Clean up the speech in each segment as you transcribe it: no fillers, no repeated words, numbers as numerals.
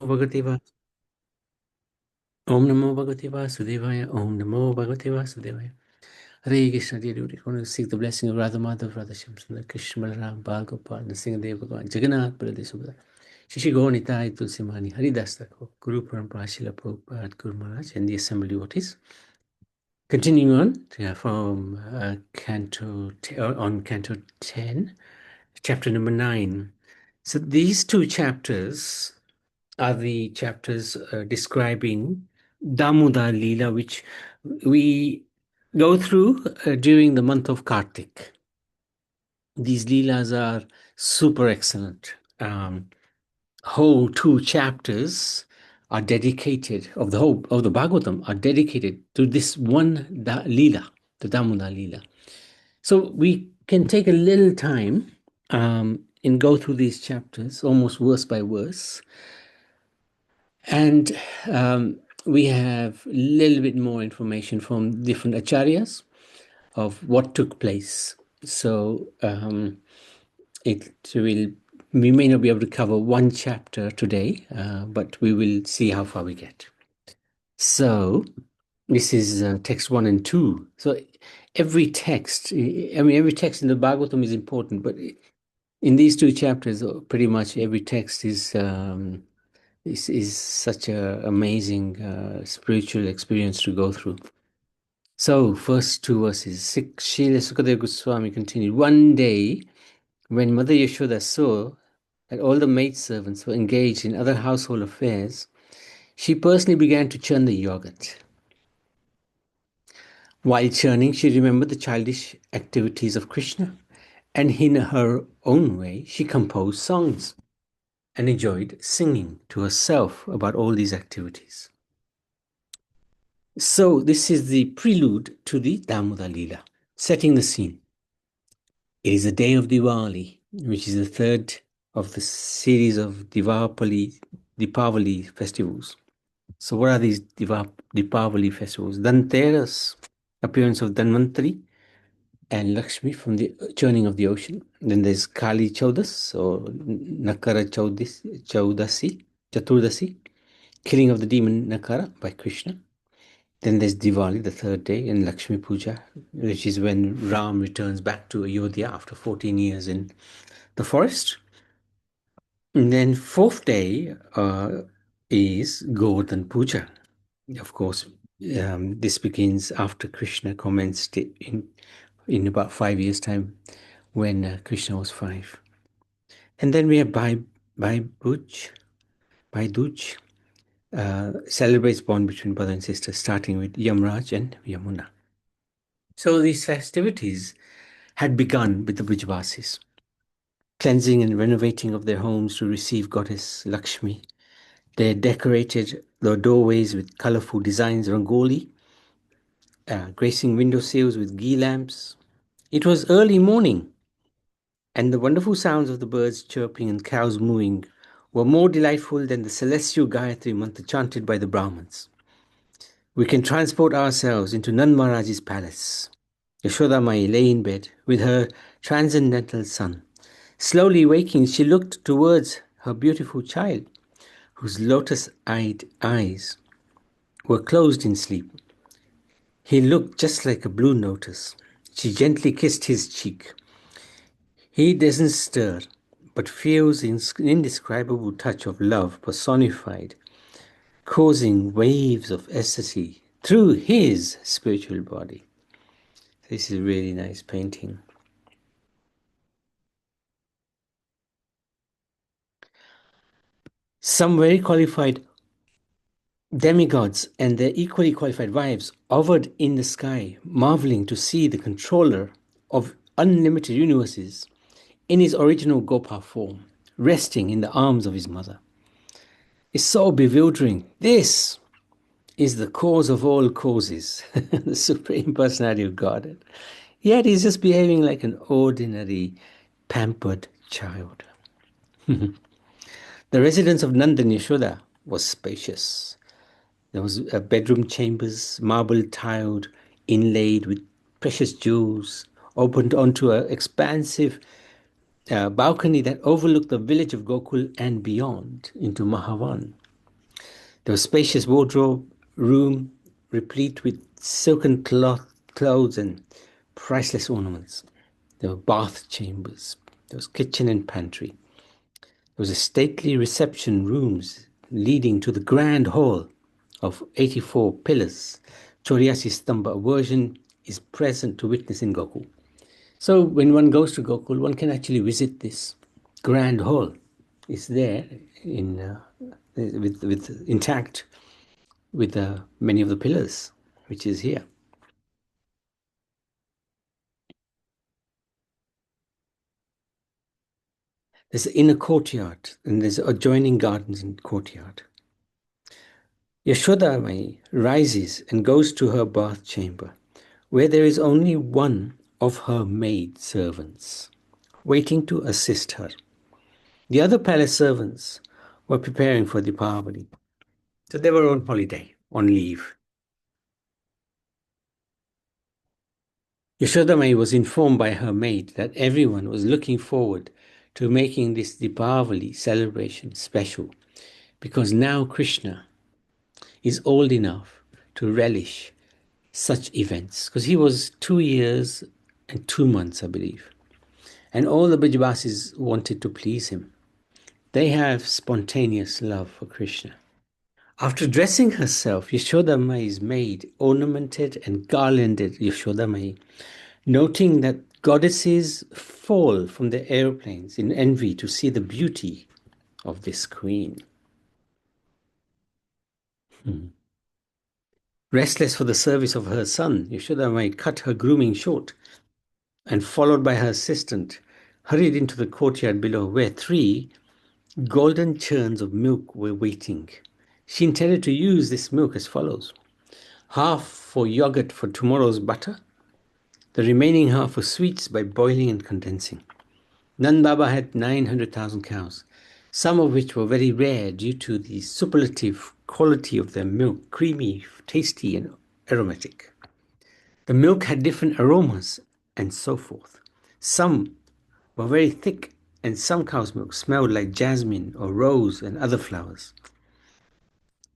Bhagavate Va- Om Namo Bhagavate Vasudevaya. Om Namo Bhagavate Vasudevaya. Hare Krishna, dear devotee, want to seek the blessing of Radha Madhav, Radha Shamsundar, Krishna Balaram, Bal Gopal, Nrsimhadev Bhagavan, Jagannath, Baladev Subhadra, Shishi Gaur Nitai, Tulsi Mani, Haridas Thakur, Guru Parampara, Srila Prabhupada, Guru Maharaj, and the assembled devotees. Continuing on from on Canto 10, chapter number 9. So these two chapters are the chapters describing Damodar Leela, which we go through during the month of Kartik. These Leelas are super excellent. Whole two chapters are dedicated of the Bhagavatam are dedicated to this one Leela, the Damodar Leela. So we can take a little time and go through these chapters almost verse by verse. And we have a little bit more information from different acharyas of what took place. So it will we may not be able to cover one chapter today, but we will see how far we get. So this is text 1 and 2. So every text, every text in the Bhagavatam is important, but in these two chapters, pretty much every text is such an amazing spiritual experience to go through. So, first two verses. Srila Sukadeva Goswami continued. One day, when Mother Yashoda saw that all the maidservants were engaged in other household affairs, she personally began to churn the yogurt. While churning, she remembered the childish activities of Krishna, and in her own way, she composed songs and enjoyed singing to herself about all these activities. So this is the prelude to the Damodar Leela, setting the scene. It is the day of Diwali, which is the third of the series of Deepavali festivals. So what are these Deepavali festivals? Dhanteras, appearance of Dhanvantari and Lakshmi from the churning of the ocean. Then there's Kali Chaudas or Nakara Chaturdasi, killing of the demon Nakara by Krishna. Then there's Diwali, the third day, and Lakshmi Puja, which is when Ram returns back to Ayodhya after 14 years in the forest. And then fourth day is Govardhan Puja. Of course, this begins after Krishna commenced it in about 5 years' time when Krishna was 5. And then we have Bhai Duj, celebrates bond between brother and sister, starting with Yamraj and Yamuna. So these festivities had begun with the Brijvasis, cleansing and renovating of their homes to receive goddess Lakshmi. They decorated the doorways with colorful designs, rangoli, gracing window sills with ghee lamps. It was early morning, and the wonderful sounds of the birds chirping and cows mooing were more delightful than the celestial Gayatri mantra chanted by the Brahmins. We can transport ourselves into Nand Maharaj's palace. Yashoda Mai lay in bed with her transcendental son. Slowly waking, she looked towards her beautiful child, whose lotus-eyed eyes were closed in sleep. He looked just like a blue lotus. She gently kissed his cheek. He doesn't stir, but feels an indescribable touch of love personified, causing waves of ecstasy through his spiritual body. This is a really nice painting. Some very qualified demigods and their equally qualified wives hovered in the sky, marveling to see the controller of unlimited universes in his original Gopa form, resting in the arms of his mother. It's so bewildering. This is the cause of all causes, the Supreme Personality of Godhead. Yet he's just behaving like an ordinary, pampered child. The residence of Nanda and Yashoda was spacious. There was bedroom chambers, marble tiled, inlaid with precious jewels, opened onto an expansive balcony that overlooked the village of Gokul and beyond into Mahavan. There was spacious wardrobe room replete with silken clothes and priceless ornaments. There were bath chambers. There was kitchen and pantry. There was a stately reception rooms leading to the grand hall of 84 pillars. Choriasi Stamba version is present to witness in Gokul. So when one goes to Gokul, one can actually visit this grand hall. It's there in with intact with many of the pillars, which is here. There's an inner courtyard and there's adjoining gardens in the courtyard. Yashoda Mai rises and goes to her bath chamber, where there is only one of her maid servants waiting to assist her. The other palace servants were preparing for Deepavali. So they were on holiday, on leave. Yashodamai was informed by her maid that everyone was looking forward to making this Deepavali celebration special because now Krishna is old enough to relish such events because he was 2 years and 2 months, I believe. And all the Brajavasis wanted to please him. They have spontaneous love for Krishna. After dressing herself, Yashodamai's maid ornamented and garlanded Yashodamai, noting that goddesses fall from their aeroplanes in envy to see the beauty of this queen. Restless for the service of her son, Yashodamai cut her grooming short and, followed by her assistant, hurried into the courtyard below where 3 golden churns of milk were waiting. She intended to use this milk as follows: half for yogurt for tomorrow's butter, the remaining half for sweets by boiling and condensing. Nand Baba had 900,000 cows, some of which were very rare due to the superlative quality of their milk, creamy, tasty, and aromatic. The milk had different aromas and so forth. Some were very thick, and some cow's milk smelled like jasmine or rose and other flowers.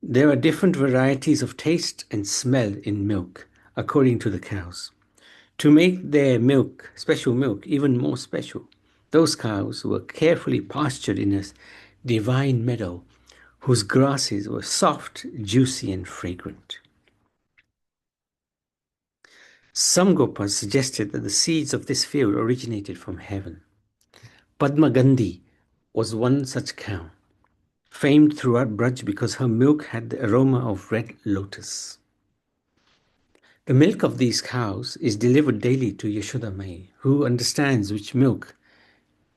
There are different varieties of taste and smell in milk, according to the cows. To make their milk, special milk, even more special, those cows were carefully pastured in a divine meadow whose grasses were soft, juicy, and fragrant. Some Gopas suggested that the seeds of this field originated from heaven. Padma Gandhi was one such cow, famed throughout Braj because her milk had the aroma of red lotus. The milk of these cows is delivered daily to Yashoda Mai, who understands which milk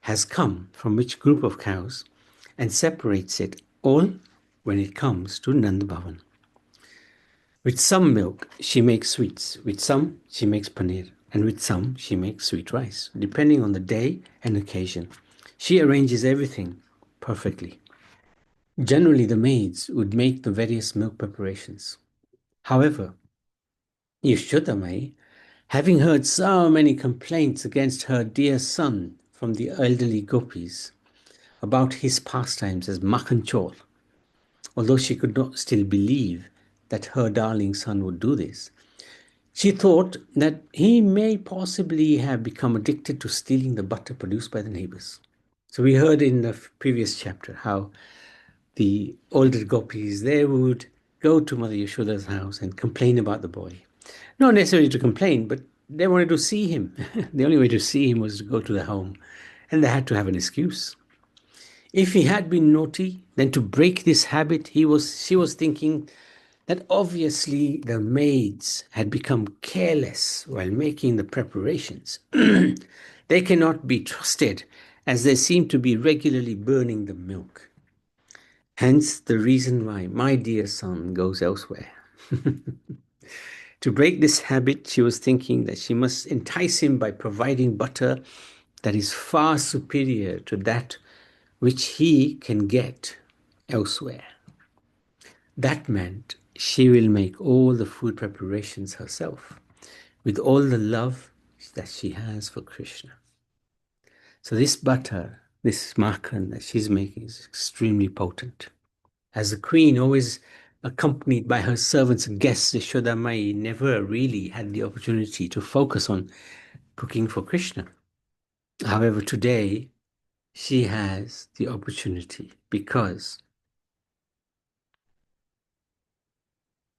has come from which group of cows and separates it all when it comes to Nand Bhavan. With some milk, she makes sweets. With some, she makes paneer. And with some, she makes sweet rice. Depending on the day and occasion, she arranges everything perfectly. Generally, the maids would make the various milk preparations. However, Yashodamai, having heard so many complaints against her dear son from the elderly gopis about his pastimes as Makhan Chor, although she could not still believe that her darling son would do this, she thought that he may possibly have become addicted to stealing the butter produced by the neighbors. So we heard in the previous chapter how the older gopis, they would go to Mother Yashoda's house and complain about the boy. Not necessarily to complain, but they wanted to see him. The only way to see him was to go to the home, and they had to have an excuse. If he had been naughty, then to break this habit, she was thinking that obviously the maids had become careless while making the preparations. They cannot be trusted, as they seem to be regularly burning the milk. Hence the reason why my dear son goes elsewhere. To break this habit, she was thinking that she must entice him by providing butter that is far superior to that which he can get elsewhere. That meant she will make all the food preparations herself with all the love that she has for Krishna. So this butter, this makhan that she's making is extremely potent. As the queen, always accompanied by her servants and guests, Yashoda Mai never really had the opportunity to focus on cooking for Krishna. However, today she has the opportunity because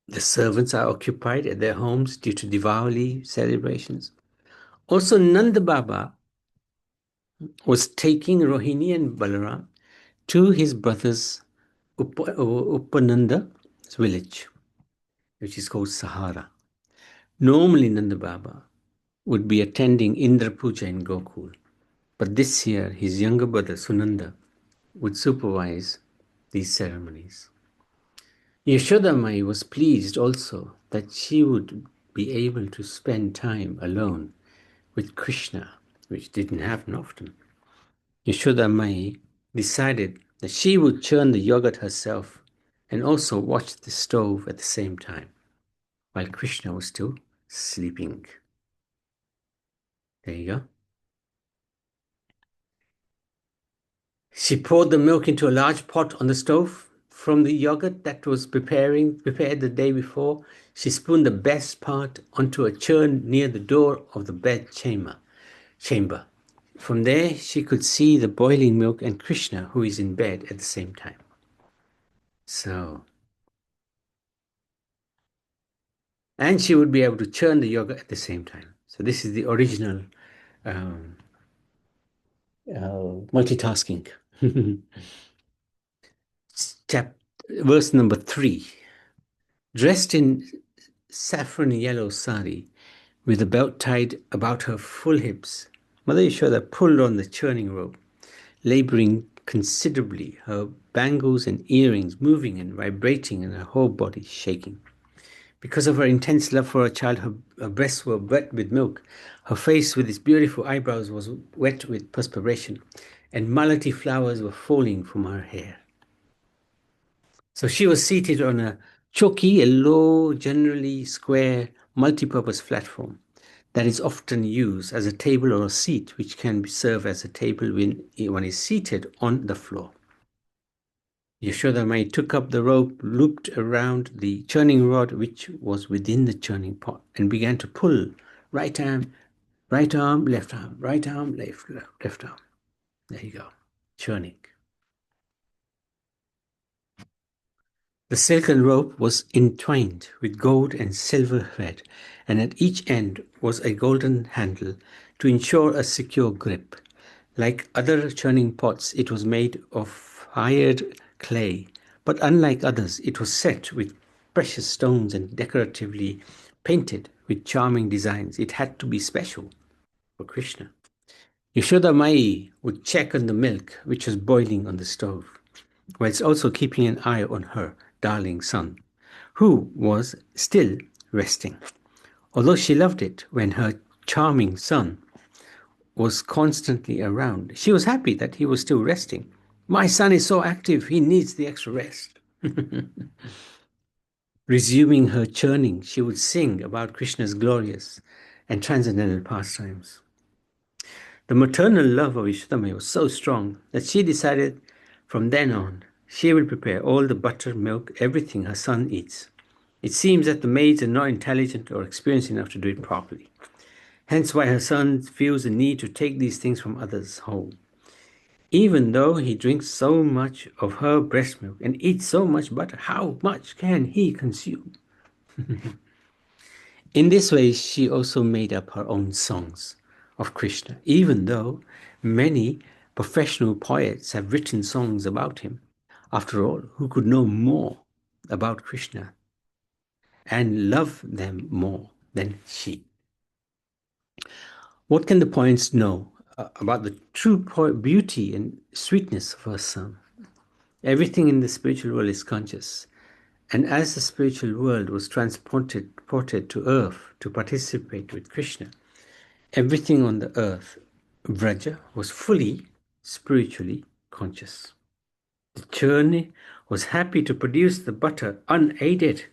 the servants are occupied at their homes due to Diwali celebrations. Also, Nanda Baba was taking Rohini and Balaram to his brother's Upananda's village, which is called Sahara. Normally, Nanda Baba would be attending Indra Puja in Gokul, but this year his younger brother Sunanda would supervise these ceremonies. Yashoda Mai was pleased also that she would be able to spend time alone with Krishna, which didn't happen often. Yashoda Mai decided that she would churn the yogurt herself and also watch the stove at the same time, while Krishna was still sleeping. There you go. She poured the milk into a large pot on the stove. From the yogurt that was prepared the day before, she spooned the best part onto a churn near the door of the bed chamber. From there, she could see the boiling milk and Krishna, who is in bed at the same time. And she would be able to churn the yogurt at the same time. So this is the original multitasking. Verse number 3. Dressed in saffron yellow sari, with a belt tied about her full hips, Mother Yashoda pulled on the churning rope, laboring considerably, her bangles and earrings moving and vibrating and her whole body shaking. Because of her intense love for her child, her breasts were wet with milk, her face with its beautiful eyebrows was wet with perspiration, and malati flowers were falling from her hair. So she was seated on a choki, a low, generally square, multi-purpose platform that is often used as a table or a seat, which can serve as a table when one is seated on the floor. Yashoda Mai took up the rope looped around the churning rod, which was within the churning pot, and began to pull. Right arm, left arm, right arm, left arm. There you go, churning. The silken rope was entwined with gold and silver thread, and at each end was a golden handle to ensure a secure grip. Like other churning pots, it was made of hired clay, but unlike others, it was set with precious stones and decoratively painted with charming designs. It had to be special for Krishna. Yashoda Mai would check on the milk, which was boiling on the stove, whilst also keeping an eye on her darling son, who was still resting. Although she loved it when her charming son was constantly around, she was happy that he was still resting. My son is so active, he needs the extra rest. Resuming her churning, she would sing about Krishna's glorious and transcendental pastimes. The maternal love of Ishtama was so strong that she decided from then on she will prepare all the butter, milk, everything her son eats. It seems that the maids are not intelligent or experienced enough to do it properly. Hence why her son feels the need to take these things from others' home. Even though he drinks so much of her breast milk and eats so much butter, how much can he consume? In this way, she also made up her own songs of Krishna, even though many professional poets have written songs about him. After all, who could know more about Krishna and love them more than she? What can the poets know about the true beauty and sweetness of her son? Everything in the spiritual world is conscious. And as the spiritual world was transported to earth to participate with Krishna, everything on the earth, Vraja, was fully spiritually conscious. The churn was happy to produce the butter unaided,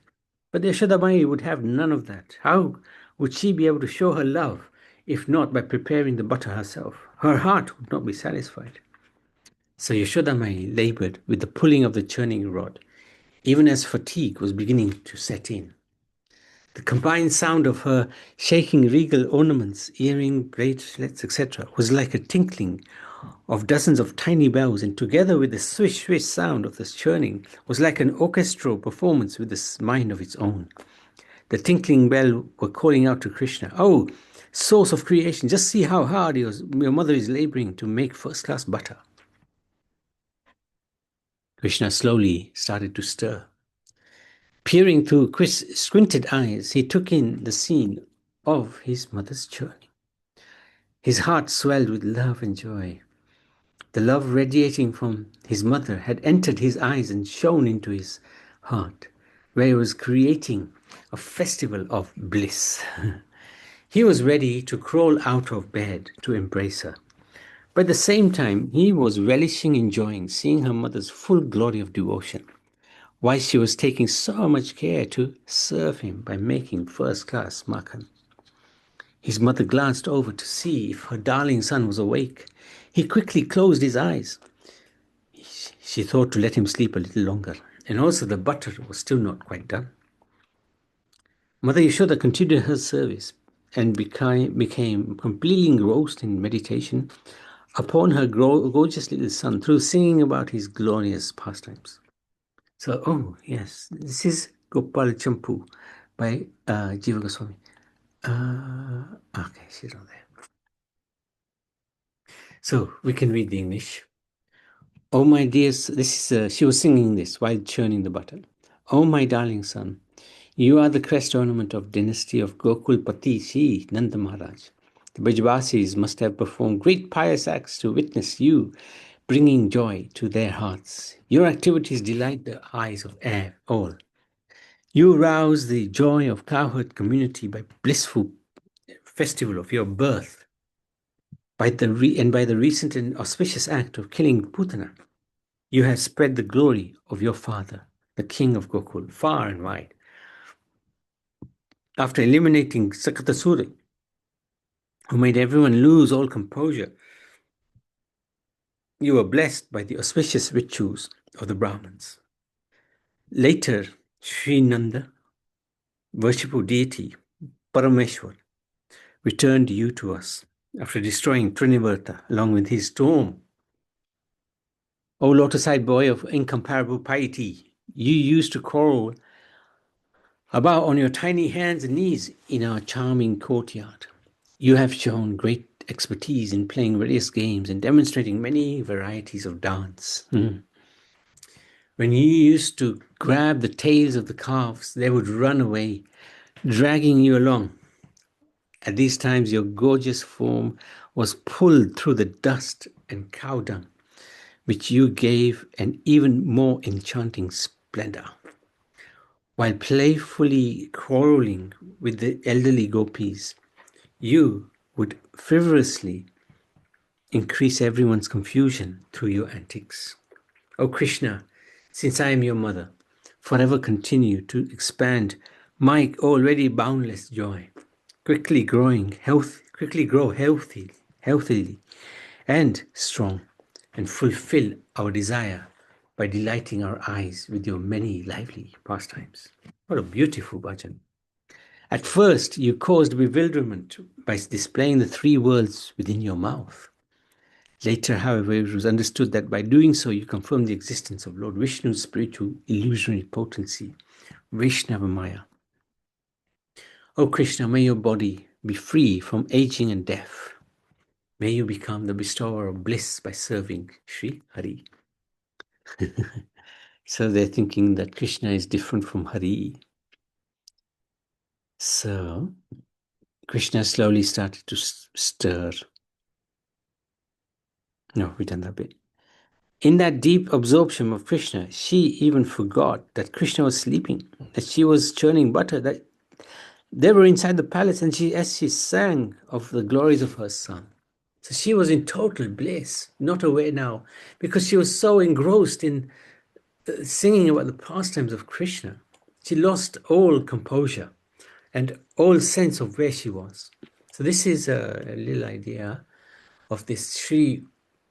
but Yashodamai would have none of that. How would she be able to show her love if not by preparing the butter herself? Her heart would not be satisfied. So Yashodamai labored with the pulling of the churning rod. even as fatigue was beginning to set in. The combined sound of her shaking regal ornaments, earring, bracelets, etc., was like a tinkling of dozens of tiny bells, and together with the swish swish sound of the churning, was like an orchestral performance with a mind of its own. The tinkling bell were calling out to Krishna, "Oh, source of creation, just see how hard your mother is laboring to make first-class butter." Krishna slowly started to stir. Peering through squinted eyes, he took in the scene of his mother's journey. His heart swelled with love and joy. The love radiating from his mother had entered his eyes and shone into his heart, where he was creating a festival of bliss. He was ready to crawl out of bed to embrace her. But at the same time, he was relishing enjoying seeing her mother's full glory of devotion, while she was taking so much care to serve him by making first-class makhan. His mother glanced over to see if her darling son was awake. He quickly closed his eyes. She thought to let him sleep a little longer, and also the butter was still not quite done. Mother Yashoda continued her service and became completely engrossed in meditation upon her gorgeous little son through singing about his glorious pastimes. So, oh yes, this is Gopal Champu by Jiva Goswami. Okay, she's not there. So we can read the English. Oh my dear, this is she was singing this while churning the butter. Oh my darling son, you are the crest ornament of dynasty of Gokul Pati Shri Nanda Maharaj. The Brajvasis must have performed great pious acts to witness you, bringing joy to their hearts. Your activities delight the eyes of all. You rouse the joy of cowherd community by blissful festival of your birth, by the recent and auspicious act of killing Putana. You have spread the glory of your father, the king of Gokul, far and wide. After eliminating Sakatasura, who made everyone lose all composure, you were blessed by the auspicious rituals of the Brahmins. Later, Sri Nanda, worshipful deity, Parameshwar, returned you to us after destroying Trinivarta along with his storm. O lotus-eyed boy of incomparable piety, you used to crawl about on your tiny hands and knees in our charming courtyard. You have shown great expertise in playing various games and demonstrating many varieties of dance. When you used to grab the tails of the calves, they would run away, dragging you along. At these times, your gorgeous form was pulled through the dust and cow dung, which you gave an even more enchanting splendor. While playfully quarreling with the elderly gopis, you would frivolously increase everyone's confusion through your antics. O Krishna, since I am your mother, forever continue to expand my already boundless joy. Quickly grow healthily and strong, and fulfill our desire by delighting our eyes with your many lively pastimes. What a beautiful bhajan. At first, you caused bewilderment by displaying the three worlds within your mouth. Later, however, it was understood that by doing so, you confirmed the existence of Lord Vishnu's spiritual illusionary potency, Vaishnava Maya. O Krishna, may your body be free from aging and death. May you become the bestower of bliss by serving Sri Hari. So they're thinking that Krishna is different from Hari. So Krishna slowly started to stir. No, we've done that bit. In that deep absorption of Krishna, she even forgot that Krishna was sleeping, that she was churning butter, that they were inside the palace, and as she sang of the glories of her son. So she was in total bliss, not aware now, because she was so engrossed in singing about the pastimes of Krishna. She lost all composure and all sense of where she was. So this is a little idea of this Sri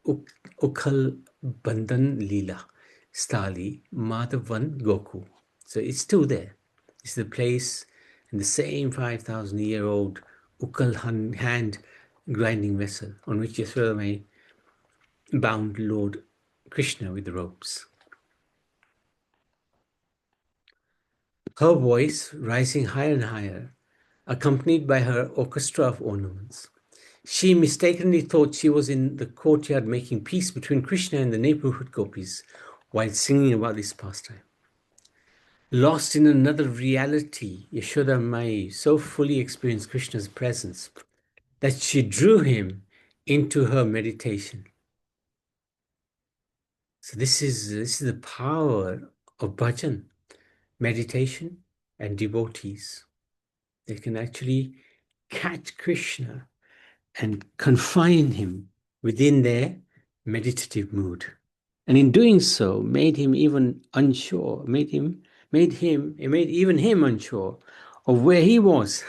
Ukal Bandhan Leela, Stali, Madhavan Goku. So it's still there. It's the place in the same 5,000-year-old Ukal hand grinding vessel on which Yasodhama bound Lord Krishna with the ropes. Her voice rising higher and higher, accompanied by her orchestra of ornaments. She mistakenly thought she was in the courtyard making peace between Krishna and the neighborhood gopis while singing about this pastime. Lost in another reality, Yashoda Mai so fully experienced Krishna's presence that she drew him into her meditation. So this is the power of bhajan, meditation, and devotees. They can actually catch Krishna and confine him within their meditative mood. And in doing so, made him even unsure, it made even him unsure of where he was.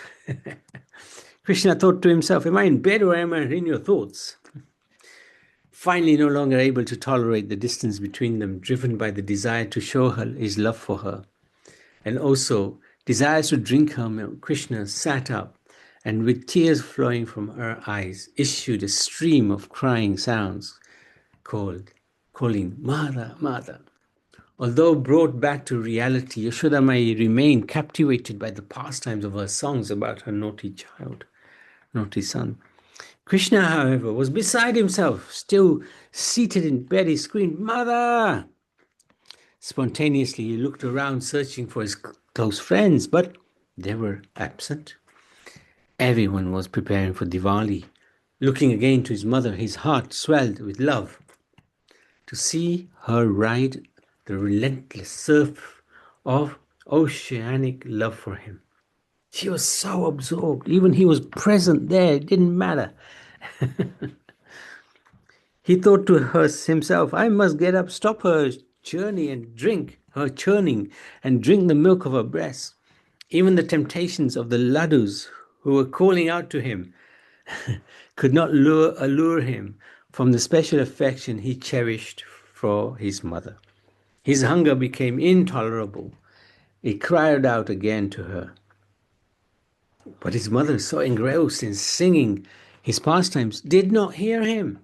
Krishna thought to himself, am I in bed or am I in your thoughts? Finally, no longer able to tolerate the distance between them, driven by the desire to show her his love for her, and also desires to drink her milk, Krishna sat up and with tears flowing from her eyes issued a stream of crying sounds calling Mother, Mother. Although brought back to reality, Yashoda Mai remained captivated by the pastimes of her songs about her naughty son. Krishna, however, was beside himself, still seated in bed. He screamed, Mother! Spontaneously, he looked around, searching for his close friends, but they were absent. Everyone was preparing for Diwali. Looking again to his mother, his heart swelled with love. To see her ride the relentless surf of oceanic love for him. She was so absorbed. Even he was present there. It didn't matter. He thought to himself, I must get up, stop her churning and drink the milk of her breast. Even the temptations of the ladus who were calling out to him could not allure him from the special affection he cherished for his mother. His hunger became intolerable. He cried out again to her. But his mother, so engrossed in singing his pastimes, did not hear him.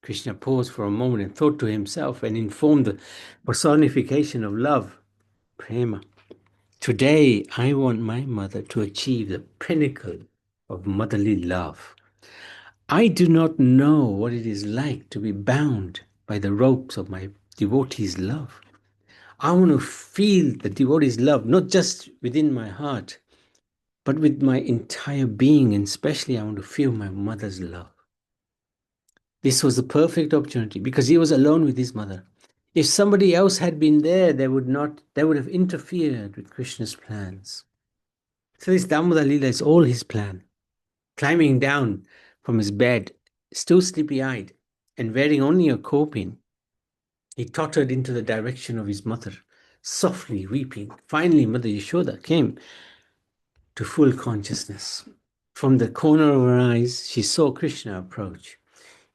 Krishna paused for a moment and thought to himself and informed the personification of love, Prema. Today, I want my mother to achieve the pinnacle of motherly love. I do not know what it is like to be bound by the ropes of my devotee's love. I want to feel the devotee's love, not just within my heart, but with my entire being, and especially I want to feel my mother's love. This was the perfect opportunity because he was alone with his mother. If somebody else had been there, they would have interfered with Krishna's plans. So this Damodar Leela is all his plan. Climbing down from his bed, still sleepy-eyed, and wearing only a coping, he tottered into the direction of his mother, softly weeping. Finally, Mother Yashoda came to full consciousness. From the corner of her eyes, she saw Krishna approach.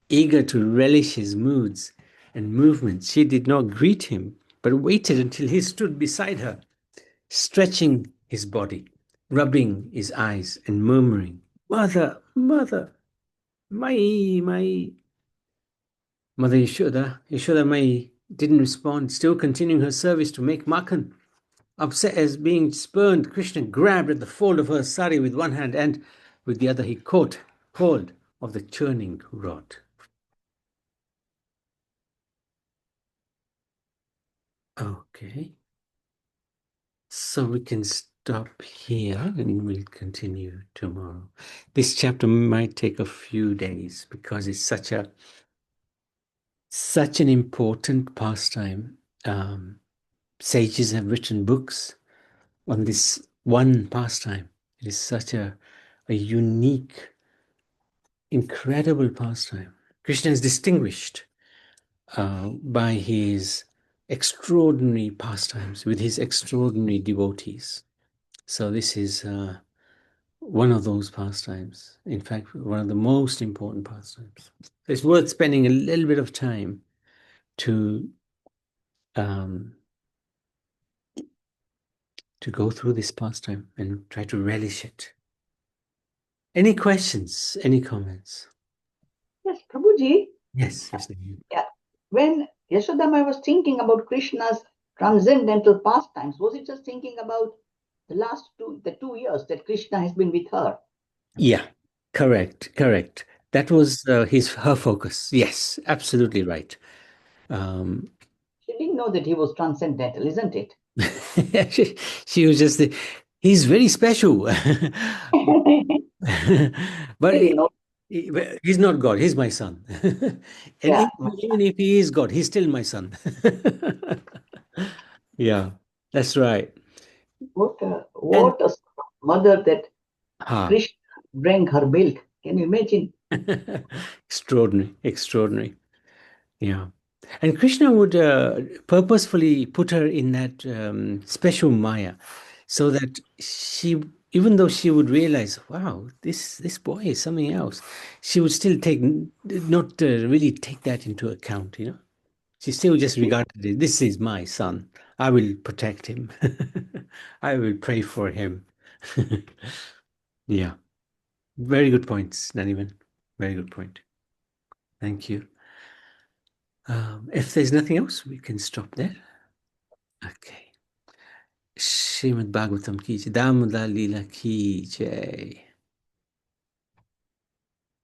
Eager to relish his moods and movements, she did not greet him, but waited until he stood beside her, stretching his body, rubbing his eyes, and murmuring, Mother, Mother, Mai. Mother Yashoda Mai didn't respond, still continuing her service to make Makhan. Upset as being spurned, Krishna grabbed at the fold of her sari with one hand and with the other he caught hold of the churning rod. Okay. So we can stop here and we'll continue tomorrow. This chapter might take a few days because it's such an important pastime. Sages have written books on this one pastime. It is such a unique, incredible pastime. Krishna is distinguished by his extraordinary pastimes with his extraordinary devotees. So this is one of those pastimes. In fact, one of the most important pastimes. So it's worth spending a little bit of time to um, to go through this pastime and try to relish it. Any questions? Any comments? Yes, Prabhuji. Yes, yes. Naveen. Yeah. When Yashodama was thinking about Krishna's transcendental pastimes, was it just thinking about the 2 years that Krishna has been with her? Yeah, correct, correct. That was her focus. Yes, absolutely right. Um, She didn't know that he was transcendental, isn't it? she, she was just he's very special. But Didn't know. he's not God. He's my son. And Yeah. even if he is God, he's still my son. Yeah, that's right. And What a mother that ha, Krishna drank her milk. Can you imagine? extraordinary, extraordinary. Yeah. And Krishna would purposefully put her in that special Maya so that she, even though she would realize, wow, this boy is something else, she would still not really take that into account, you know. She still just regarded it, this is my son. I will protect him. I will pray for him. Yeah. Very good points, Naniman. Very good point. Thank you. If there's nothing else, we can stop there. Okay. Srimad Bhagavatam ki jai, Damodar Leela ki jai.